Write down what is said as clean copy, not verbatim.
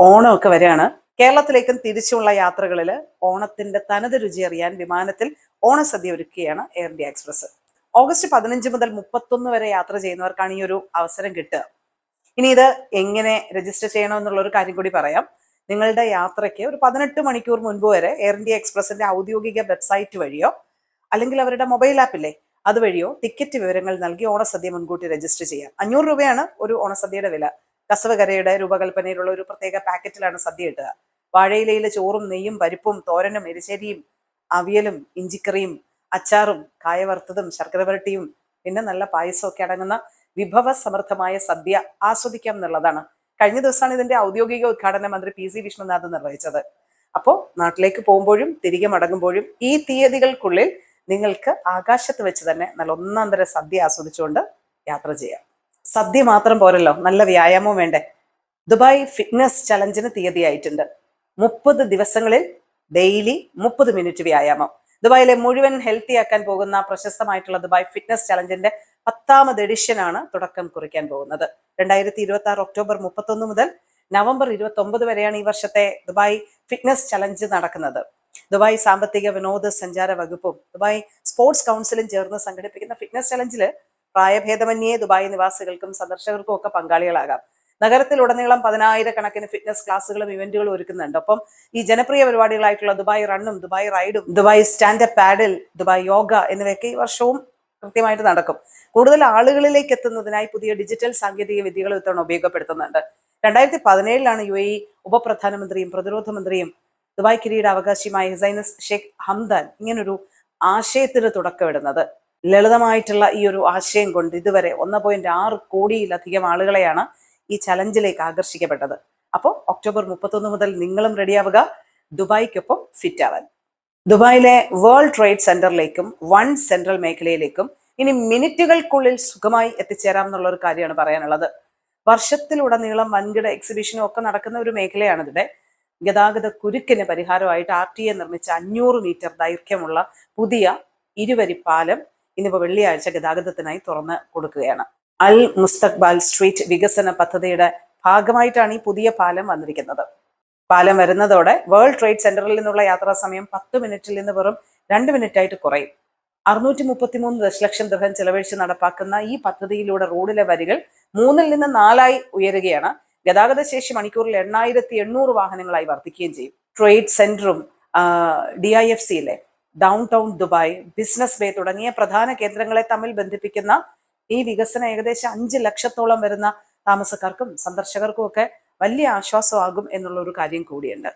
ഓണമൊക്കെ വരെയാണ്. കേരളത്തിലേക്കും തിരിച്ചുള്ള യാത്രകളിൽ ഓണത്തിന്റെ തനത് രുചി അറിയാൻ വിമാനത്തിൽ ഓണസദ്യ ഒരുക്കുകയാണ് എയർ ഇന്ത്യ എക്സ്പ്രസ്. ഓഗസ്റ്റ് 15 മുതൽ 31 വരെ യാത്ര ചെയ്യുന്നവർക്കാണ് ഈ ഒരു അവസരം കിട്ടുക. ഇനി ഇത് എങ്ങനെ രജിസ്റ്റർ ചെയ്യണമെന്നുള്ള ഒരു കാര്യം കൂടി പറയാം. നിങ്ങളുടെ യാത്രയ്ക്ക് ഒരു 18 മണിക്കൂർ മുൻപ് വരെ എയർ ഇന്ത്യ എക്സ്പ്രസിന്റെ ഔദ്യോഗിക വെബ്സൈറ്റ് വഴിയോ അല്ലെങ്കിൽ അവരുടെ മൊബൈൽ ആപ്പില്ലേ അതുവഴിയോ ടിക്കറ്റ് വിവരങ്ങൾ നൽകി ഓണസദ്യ മുൻകൂട്ടി രജിസ്റ്റർ ചെയ്യാം. 500 രൂപയാണ് ഒരു ഓണസദ്യയുടെ വില. കസവകരയുടെ രൂപകൽപ്പനയിലുള്ള ഒരു പ്രത്യേക പാക്കറ്റിലാണ് സദ്യ കിട്ടുക. വാഴയിലയിലെ ചോറും നെയ്യും പരിപ്പും തോരനും എരിശ്ശേരിയും അവിയലും ഇഞ്ചിക്കറിയും അച്ചാറും കായ വറുത്തതും ശർക്കര വരട്ടിയും പിന്നെ നല്ല പായസവും ഒക്കെ അടങ്ങുന്ന വിഭവ സമൃദ്ധമായ സദ്യ ആസ്വദിക്കാം എന്നുള്ളതാണ്. കഴിഞ്ഞ ദിവസമാണ് ഇതിന്റെ ഔദ്യോഗിക ഉദ്ഘാടനം മന്ത്രി പി സി വിഷ്ണുനാഥ് നിർവഹിച്ചത്. അപ്പോൾ നാട്ടിലേക്ക് പോകുമ്പോഴും തിരികെ മടങ്ങുമ്പോഴും ഈ തീയതികൾക്കുള്ളിൽ നിങ്ങൾക്ക് ആകാശത്ത് വെച്ച് തന്നെ നല്ല ഒന്നാന്തര സദ്യ ആസ്വദിച്ചുകൊണ്ട് യാത്ര ചെയ്യാം. സദ്യ മാത്രം പോരല്ലോ, നല്ല വ്യായാമവും വേണ്ടേ. Dubai fitness ചലഞ്ചിന് തീയതിയായിട്ടുണ്ട്. 30 ദിവസങ്ങളിൽ ഡെയിലി 30 മിനിറ്റ് വ്യായാമം. ദുബായിലെ മുഴുവൻ ഹെൽത്തി ആക്കാൻ പോകുന്ന പ്രശസ്തമായിട്ടുള്ള ദുബായ് ഫിറ്റ്നസ് ചലഞ്ചിന്റെ 10ാമത് എഡിഷനാണ് തുടക്കം കുറിക്കാൻ പോകുന്നത്. 2026 ഒക്ടോബർ 31 മുതൽ നവംബർ 29 വരെയാണ് ഈ വർഷത്തെ ദുബായ് ഫിറ്റ്നസ് ചലഞ്ച് നടക്കുന്നത്. ദുബായ് സാമ്പത്തിക വിനോദ സഞ്ചാര വകുപ്പും ദുബായ് സ്പോർട്സ് കൗൺസിലും ചേർന്ന് സംഘടിപ്പിക്കുന്ന ഫിറ്റ്നസ് ചലഞ്ചിൽ പ്രായഭേദമന്യേ ദുബായ് നിവാസികൾക്കും സന്ദർശകർക്കും ഒക്കെ പങ്കാളികളാകാം. നഗരത്തിലുടനീളം 10,000 ഫിറ്റ്നസ് ക്ലാസ്സുകളും ഇവന്റുകളും ഒരുക്കുന്നുണ്ട്. ഒപ്പം ഈ ജനപ്രിയ പരിപാടികളായിട്ടുള്ള ദുബായ് റണ്ണും ദുബായ് റൈഡും ദുബായ് സ്റ്റാൻഡപ്പ് പാഡിൽ ദുബായ് യോഗ എന്നിവയൊക്കെ ഈ വർഷവും കൃത്യമായിട്ട് നടക്കും. കൂടുതൽ ആളുകളിലേക്ക് എത്തുന്നതിനായി പുതിയ ഡിജിറ്റൽ സാങ്കേതിക വിദ്യകൾ ഇത്തവണ ഉപയോഗപ്പെടുത്തുന്നുണ്ട്. 2017 UAE ഉപപ്രധാനമന്ത്രിയും പ്രതിരോധ മന്ത്രിയും ദുബായ് കിരീടാവകാശിയുമായ ഹുസൈനസ് ഷെയ്ഖ് ഹംദാൻ ഇങ്ങനൊരു ആശയത്തിന് തുടക്കമിടുന്നത്. ലളിതമായിട്ടുള്ള ഈ ഒരു ആശയം കൊണ്ട് ഇതുവരെ 1.6 കോടിയിലധികം ആളുകളെയാണ് ഈ ചലഞ്ചിലേക്ക് ആകർഷിക്കപ്പെട്ടത്. അപ്പോൾ ഒക്ടോബർ 31 മുതൽ നിങ്ങളും റെഡിയാവുക ദുബായ്ക്കൊപ്പം ഫിറ്റ് ആവാൻ. ദുബായിലെ വേൾഡ് ട്രേഡ് സെന്ററിലേക്കും വൺ സെൻട്രൽ മേഖലയിലേക്കും ഇനി മിനിറ്റുകൾക്കുള്ളിൽ സുഖമായി എത്തിച്ചേരാം എന്നുള്ള ഒരു കാര്യമാണ് പറയാനുള്ളത്. വർഷത്തിലുടനീളം വൻകിട എക്സിബിഷനും ഒക്കെ നടക്കുന്ന ഒരു മേഖലയാണ് ഇതിടെ. ഗതാഗത കുരുക്കിന് പരിഹാരമായിട്ട് RTA നിർമ്മിച്ച 500 മീറ്റർ ദൈർഘ്യമുള്ള പുതിയ ഇരുവരി പാലം ഇന്നിപ്പോൾ വെള്ളിയാഴ്ച ഗതാഗതത്തിനായി തുറന്ന് കൊടുക്കുകയാണ്. അൽ മുസ്തഖ്ബൽ സ്ട്രീറ്റ് വികസന പദ്ധതിയുടെ ഭാഗമായിട്ടാണ് ഈ പുതിയ പാലം വന്നിരിക്കുന്നത്. പാലം വരുന്നതോടെ വേൾഡ് ട്രേഡ് സെന്ററിൽ നിന്നുള്ള യാത്രാ സമയം 10 മിനിറ്റിൽ നിന്ന് വെറും 2 മിനിറ്റായിട്ട് കുറയും. 633 ദശലക്ഷം ദിർഹം ചെലവഴിച്ച് നടപ്പാക്കുന്ന ഈ പദ്ധതിയിലൂടെ റോഡിലെ വരികൾ 3-ൽ നിന്ന് 4 ഉയരുകയാണ്. ഗതാഗത ശേഷി മണിക്കൂറിൽ 8,800 വാഹനങ്ങളായി വർദ്ധിക്കുകയും ചെയ്യും. ട്രേഡ് സെന്ററും DIFCയിലെ downtown Dubai, business bay തുടങ്ങിയ പ്രധാന കേന്ദ്രങ്ങളെ തമ്മിൽ ബന്ധിപ്പിക്കുന്ന ഈ വികസനം ഏകദേശം 5 ലക്ഷത്തോളം വരുന്ന താമസക്കാർക്കും സന്ദർശകർക്കും ഒക്കെ വലിയ ആശ്വാസമാകും എന്നുള്ള ഒരു കാര്യം കൂടിയുണ്ട്.